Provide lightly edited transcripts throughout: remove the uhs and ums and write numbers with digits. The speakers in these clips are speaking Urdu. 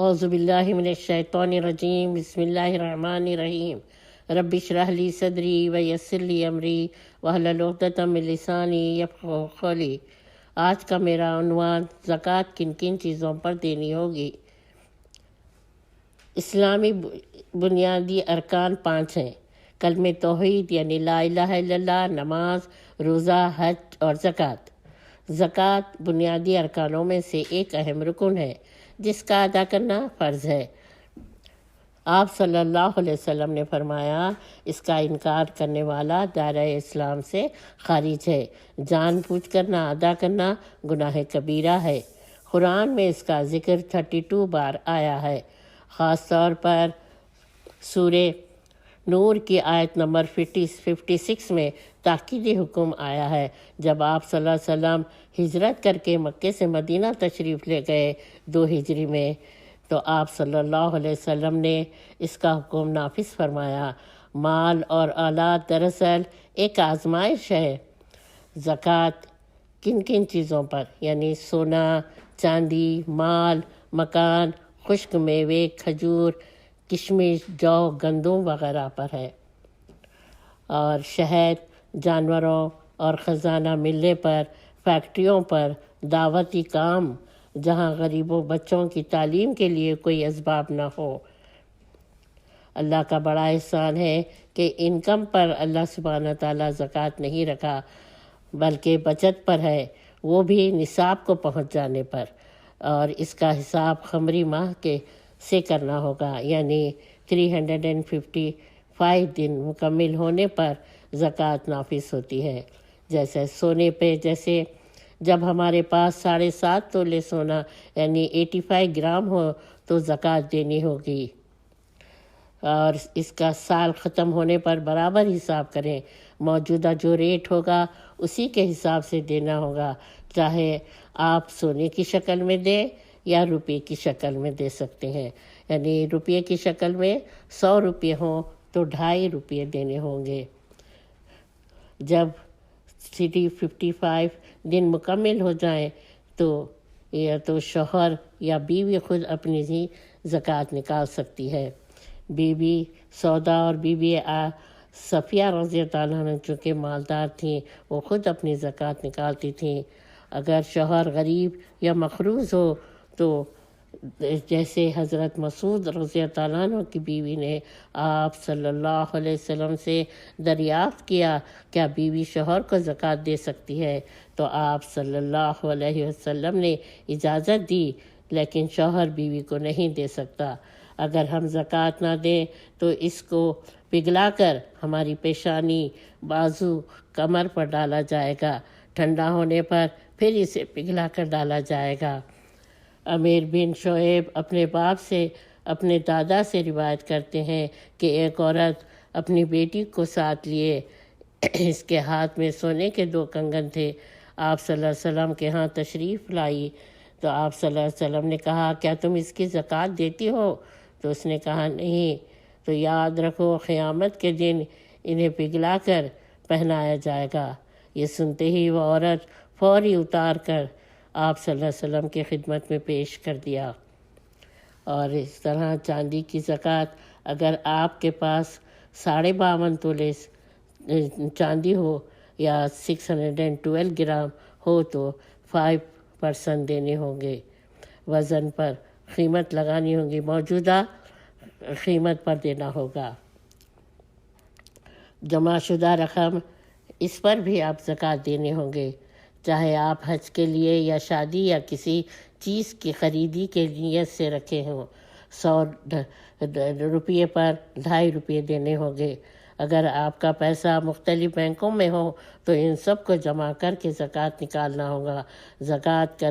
اعوذ باللہ من الشیطان الرجیم، بسم اللہ الرحمن الرحیم۔ رب اشرح لی صدری ویسر لی امری واحلل عقدۃ من لسانی یفقہوا قولی۔ آج کا میرا عنوان زکوٰۃ کن کن چیزوں پر دینی ہوگی۔ اسلامی بنیادی ارکان 5 ہیں: کلمہ توحید یعنی لا الہ الا اللہ، نماز، روزہ، حج اور زکوٰۃ۔ زکوٰۃ بنیادی ارکانوں میں سے ایک اہم رکن ہے جس کا ادا کرنا فرض ہے۔ آپ صلی اللہ علیہ وسلم نے فرمایا، اس کا انکار کرنے والا دائرہ اسلام سے خارج ہے۔ جان بوجھ کر نہ ادا کرنا گناہ کبیرہ ہے۔ قرآن میں اس کا ذکر 32 بار آیا ہے۔ خاص طور پر سورہ نور کی آیت نمبر 56 میں تاکیدی حکم آیا ہے۔ جب آپ صلی اللہ علیہ وسلم ہجرت کر کے مکے سے مدینہ تشریف لے گئے 2 ہجری میں، تو آپ صلی اللہ علیہ وسلم نے اس کا حکم نافذ فرمایا۔ مال اور اولاد دراصل ایک آزمائش ہے۔ زکوٰۃ کن کن چیزوں پر یعنی سونا، چاندی، مال، مکان، خشک میوے، کھجور، کشمش، جو، گندم وغیرہ پر ہے، اور شہد، جانوروں اور خزانہ ملنے پر، فیکٹریوں پر، دعوتی کام جہاں غریبوں بچوں کی تعلیم کے لیے کوئی اسباب نہ ہو۔ اللہ کا بڑا احسان ہے کہ انکم پر اللہ سبحانہ تعالیٰ زکوٰۃ نہیں رکھا، بلکہ بچت پر ہے، وہ بھی نصاب کو پہنچ جانے پر، اور اس کا حساب قمری ماہ کے سے کرنا ہوگا، یعنی 355 دن مکمل ہونے پر زکوٰۃ نافذ ہوتی ہے۔ جیسے سونے پہ، جیسے جب ہمارے پاس 7.5 تولے سونا یعنی 85 گرام ہو تو زکوٰۃ دینی ہوگی، اور اس کا سال ختم ہونے پر برابر حساب کریں۔ موجودہ جو ریٹ ہوگا اسی کے حساب سے دینا ہوگا، چاہے آپ سونے کی شکل میں دیں یا روپے کی شکل میں دے سکتے ہیں۔ یعنی روپے کی شکل میں 100 روپے ہوں تو 2.5 روپے دینے ہوں گے۔ جب 355 دن مکمل ہو جائیں تو یا تو شوہر یا بیوی خود اپنی ہی زکوٰۃ نکال سکتی ہے۔ بی بی سودا اور بی بی صفیہ رضی اللہ عنہ چونکہ مالدار تھیں، وہ خود اپنی زکوٰۃ نکالتی تھیں۔ اگر شوہر غریب یا مقروض ہو تو جیسے حضرت مسعود رضی اللہ عنہ کی بیوی نے آپ صلی اللہ علیہ وسلم سے دریافت کیا، کیا بیوی شوہر کو زکوٰۃ دے سکتی ہے؟ تو آپ صلی اللہ علیہ وسلم نے اجازت دی، لیکن شوہر بیوی کو نہیں دے سکتا۔ اگر ہم زکوٰۃ نہ دیں تو اس کو پگھلا کر ہماری پیشانی، بازو، کمر پر ڈالا جائے گا، ٹھنڈا ہونے پر پھر اسے پگھلا کر ڈالا جائے گا۔ امیر بن شعیب اپنے باپ سے، اپنے دادا سے روایت کرتے ہیں کہ ایک عورت اپنی بیٹی کو ساتھ لیے، اس کے ہاتھ میں سونے کے 2 کنگن تھے، آپ صلی اللہ علیہ وسلم کے ہاں تشریف لائی تو آپ صلی اللہ علیہ وسلم نے کہا، کیا تم اس کی زکوٰۃ دیتی ہو؟ تو اس نے کہا نہیں۔ تو یاد رکھو قیامت کے دن انہیں پگھلا کر پہنایا جائے گا۔ یہ سنتے ہی وہ عورت فوری اتار کر آپ صلی اللہ علیہ وسلم کی خدمت میں پیش کر دیا۔ اور اس طرح چاندی کی زکوٰۃ، اگر آپ کے پاس 52.5 تولے چاندی ہو یا 612 گرام ہو تو 5% دینے ہوں گے۔ وزن پر قیمت لگانی ہوگی، موجودہ قیمت پر دینا ہوگا۔ جمع شدہ رقم، اس پر بھی آپ زکوٰۃ دینے ہوں گے، چاہے آپ حج کے لیے یا شادی یا کسی چیز کی خریدی کے نیت سے رکھے ہوں۔ 100 روپے پر 2.5 روپے دینے ہوں گے۔ اگر آپ کا پیسہ مختلف بینکوں میں ہو تو ان سب کو جمع کر کے زکوٰۃ نکالنا ہوگا۔ زکوٰۃ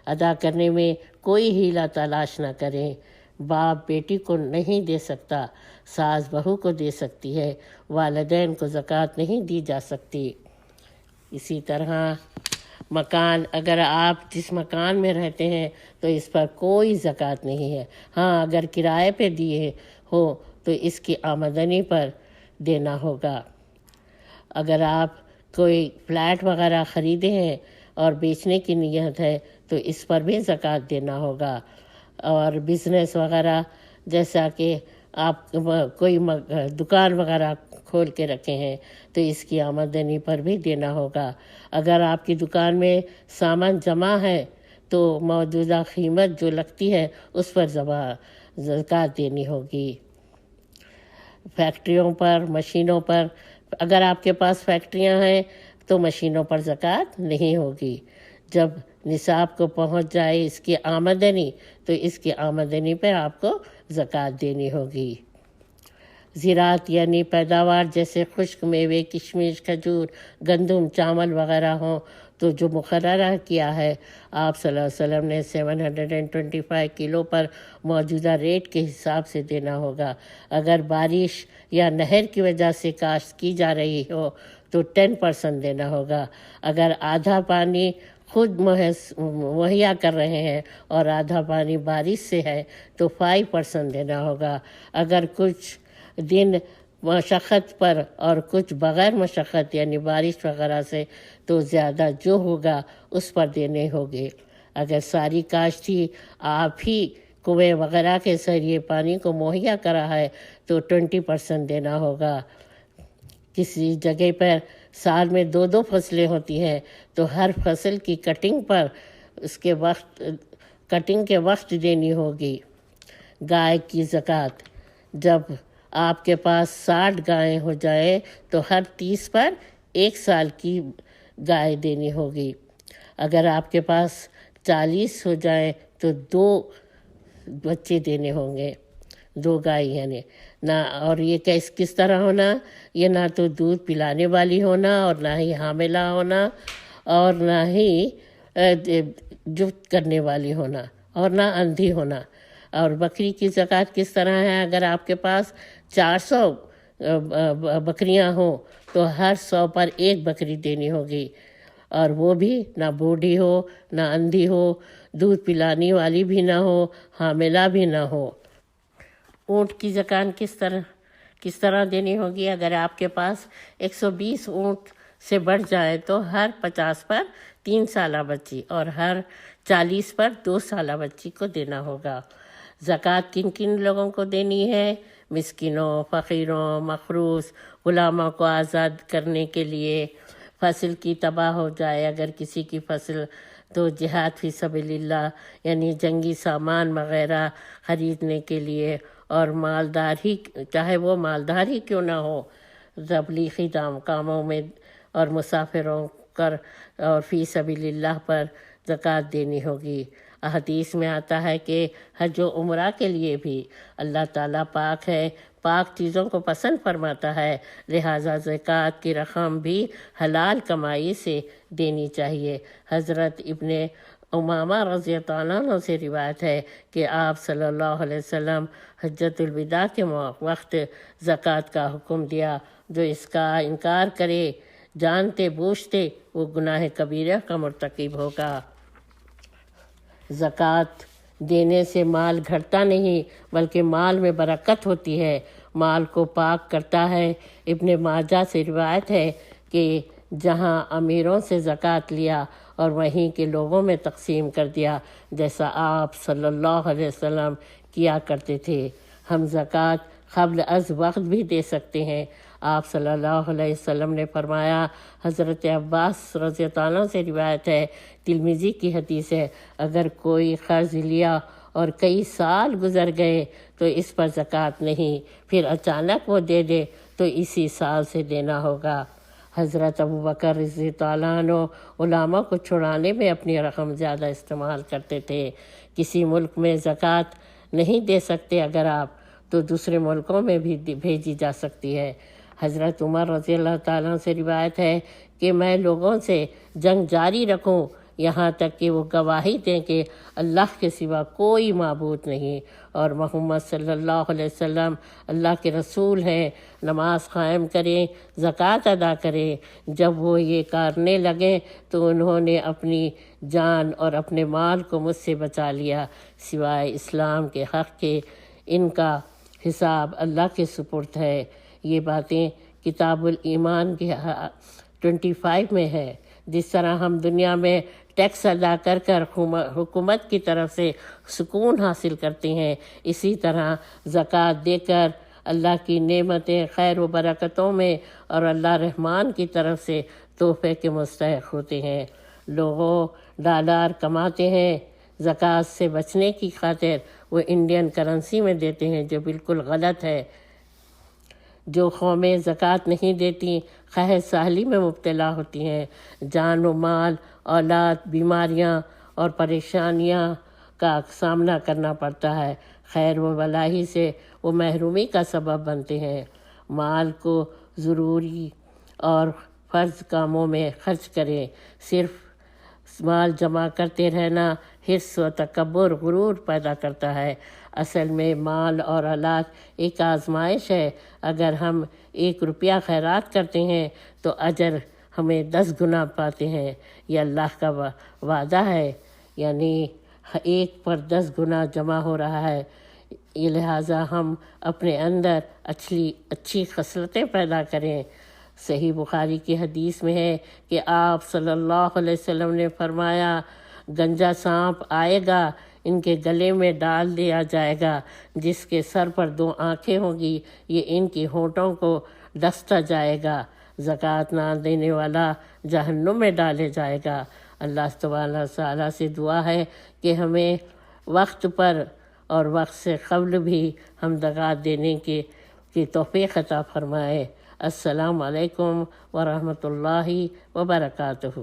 ادا کرنے میں کوئی ہیلہ تلاش نہ کریں۔ باپ بیٹی کو نہیں دے سکتا، ساس بہو کو دے سکتی ہے، والدین کو زکوٰۃ نہیں دی جا سکتی۔ اسی طرح مکان، اگر آپ جس مکان میں رہتے ہیں تو اس پر کوئی زکوٰۃ نہیں ہے۔ ہاں اگر کرائے پہ دیے ہو تو اس کی آمدنی پر دینا ہوگا۔ اگر آپ کوئی فلیٹ وغیرہ خریدے ہیں اور بیچنے کی نیت ہے تو اس پر بھی زکوٰۃ دینا ہوگا۔ اور بزنس وغیرہ، جیسا کہ آپ کوئی دکان وغیرہ کھول کے رکھے ہیں تو اس کی آمدنی پر بھی دینا ہوگا۔ اگر آپ کی دکان میں سامان جمع ہے تو موجودہ قیمت جو لگتی ہے اس پر زکوٰۃ دینی ہوگی۔ فیکٹریوں پر، مشینوں پر، اگر آپ کے پاس فیکٹریاں ہیں تو مشینوں پر زکوٰۃ نہیں ہوگی۔ جب نصاب کو پہنچ جائے اس کی آمدنی تو اس کی آمدنی پہ آپ کو زکوٰۃ دینی ہوگی۔ زراعت یعنی پیداوار جیسے خشک میوے، کشمش، کھجور، گندم، چاول وغیرہ ہوں تو جو مقررہ کیا ہے آپ صلی اللہ علیہ وسلم نے 725 کلو پر موجودہ ریٹ کے حساب سے دینا ہوگا۔ اگر بارش یا نہر کی وجہ سے کاشت کی جا رہی ہو تو 10% دینا ہوگا۔ اگر آدھا پانی خود مہیا کر رہے ہیں اور آدھا پانی بارش سے ہے تو 5% دینا ہوگا۔ اگر کچھ دن مشقت پر اور کچھ بغیر مشقت یعنی بارش وغیرہ سے تو زیادہ جو ہوگا اس پر دینے ہوگے۔ اگر ساری کاشتی آپ ہی کنویں وغیرہ کے ذریعے پانی کو مہیا کرا ہے تو 20% دینا ہوگا۔ کسی جگہ پر سال میں 2 فصلیں ہوتی ہیں تو ہر فصل کی کٹنگ پر اس کے کٹنگ کے وقت دینی ہوگی۔ گائے کی زکوٰۃ، جب آپ کے پاس 60 گائیں ہو جائیں تو ہر 30 پر 1 سال کی گائے دینی ہوگی۔ اگر آپ کے پاس 40 ہو جائیں تو 2 بچے دینے ہوں گے، 2 گائے یعنی نہ۔ اور یہ کس طرح ہونا؟ یہ نہ تو دودھ پلانے والی ہونا اور نہ ہی حاملہ ہونا اور نہ ہی جفت کرنے والی ہونا اور نہ اندھی ہونا۔ اور بکری کی زکوٰۃ کس طرح ہے؟ اگر آپ کے پاس 400 بکریاں ہوں تو ہر 100 پر 1 بکری دینی ہوگی، اور وہ بھی نہ بوڑھی ہو نہ اندھی ہو، دودھ پلانے والی بھی نہ ہو، حاملہ بھی نہ ہو۔ اونٹ کی زکوٰۃ کس طرح دینی ہوگی؟ اگر آپ کے پاس 120 اونٹ سے بڑھ جائے تو ہر 50 پر 3 سالہ بچی اور ہر 40 پر 2 سالہ بچی کو دینا ہوگا۔ زکوٰۃ کن کن لوگوں کو دینی ہے؟ مسکینوں، فقیروں، مقروض، غلاموں کو آزاد کرنے کے لیے، فصل کی تباہ ہو جائے اگر کسی کی فصل تو جہاد فی سبیل اللہ یعنی جنگی سامان وغیرہ خریدنے کے لیے، اور مالدار ہی چاہے وہ مالدار ہی کیوں نہ ہو، تبلیغی کاموں میں اور مسافروں اور فی سبیل اللہ پر زکوٰۃ دینی ہوگی۔ احادیث میں آتا ہے کہ حج و عمرہ کے لیے بھی اللہ تعالیٰ پاک ہے، پاک چیزوں کو پسند فرماتا ہے، لہٰذا زکوٰۃ کی رقم بھی حلال کمائی سے دینی چاہیے۔ حضرت ابن امامہ رضی اللہ عنہ سے روایت ہے کہ آپ صلی اللہ علیہ وسلم حجۃ الوداع کے وقت زکوٰۃ کا حکم دیا، جو اس کا انکار کرے جانتے بوجھتے وہ گناہ کبیرہ کا مرتکب ہوگا۔ زکوٰۃ دینے سے مال گھٹتا نہیں بلکہ مال میں برکت ہوتی ہے، مال کو پاک کرتا ہے۔ ابن ماجہ سے روایت ہے کہ جہاں امیروں سے زکوٰۃ لیا اور وہیں کے لوگوں میں تقسیم کر دیا، جیسا آپ صلی اللہ علیہ وسلم کیا کرتے تھے۔ ہم زکوٰۃ قبل از وقت بھی دے سکتے ہیں۔ آپ صلی اللہ علیہ وسلم نے فرمایا، حضرت عباس رضی اللہ عنہ سے روایت ہے، ترمذی کی حدیث ہے، اگر کوئی قرض لیا اور کئی سال گزر گئے تو اس پر زکوٰۃ نہیں، پھر اچانک وہ دے دے تو اسی سال سے دینا ہوگا۔ حضرت ابوبکر رضی اللہ عنہ علماء کو چھڑانے میں اپنی رقم زیادہ استعمال کرتے تھے۔ کسی ملک میں زکوٰۃ نہیں دے سکتے اگر آپ تو دوسرے ملکوں میں بھی بھیجی جا سکتی ہے۔ حضرت عمر رضی اللہ تعالیٰ سے روایت ہے کہ میں لوگوں سے جنگ جاری رکھوں یہاں تک کہ وہ گواہی دیں کہ اللہ کے سوا کوئی معبود نہیں اور محمد صلی اللہ علیہ وسلم اللہ کے رسول ہیں، نماز قائم کریں، زکوٰۃ ادا کریں۔ جب وہ یہ کرنے لگے تو انہوں نے اپنی جان اور اپنے مال کو مجھ سے بچا لیا، سوائے اسلام کے حق کے۔ ان کا حساب اللہ کے سپرد ہے۔ یہ باتیں کتاب الایمان کے 25 میں ہے۔ جس طرح ہم دنیا میں ٹیکس ادا کر کر حکومت کی طرف سے سکون حاصل کرتے ہیں، اسی طرح زکوٰۃ دے کر اللہ کی نعمتیں خیر و برکتوں میں اور اللہ رحمان کی طرف سے تحفے کے مستحق ہوتے ہیں۔ لوگوں ڈالر کماتے ہیں، زکوٰۃ سے بچنے کی خاطر وہ انڈین کرنسی میں دیتے ہیں، جو بالکل غلط ہے۔ جو قومیں زکوٰۃ نہیں دیتی قحط سالی میں مبتلا ہوتی ہیں، جان و مال، اولاد، بیماریاں اور پریشانیاں کا سامنا کرنا پڑتا ہے، خیر و بلائی سے وہ محرومی کا سبب بنتے ہیں۔ مال کو ضروری اور فرض کاموں میں خرچ کریں، صرف مال جمع کرتے رہنا حرص و تکبر غرور پیدا کرتا ہے۔ اصل میں مال اور اولاد ایک آزمائش ہے، اگر ہم 1 روپیہ خیرات کرتے ہیں تو اجر ہمیں 10 گنا پاتے ہیں، یہ اللہ کا وعدہ ہے، یعنی 1 پر 10 گنا جمع ہو رہا ہے۔ یہ لہٰذا ہم اپنے اندر اچھی خصلتیں پیدا کریں۔ صحیح بخاری کی حدیث میں ہے کہ آپ صلی اللہ علیہ وسلم نے فرمایا، گنجا سانپ آئے گا، ان کے گلے میں ڈال دیا جائے گا، جس کے سر پر 2 آنکھیں ہوں گی، یہ ان کی ہونٹوں کو ڈستا جائے گا۔ زکوٰۃ نہ دینے والا جہنم میں ڈالے جائے گا۔ اللہ تبارک تعالیٰ سے دعا ہے کہ ہمیں وقت پر اور وقت سے قبل بھی ہم زکوٰۃ دینے کی توفیق عطا فرمائے۔ السلام علیکم ورحمۃ اللہ وبرکاتہ۔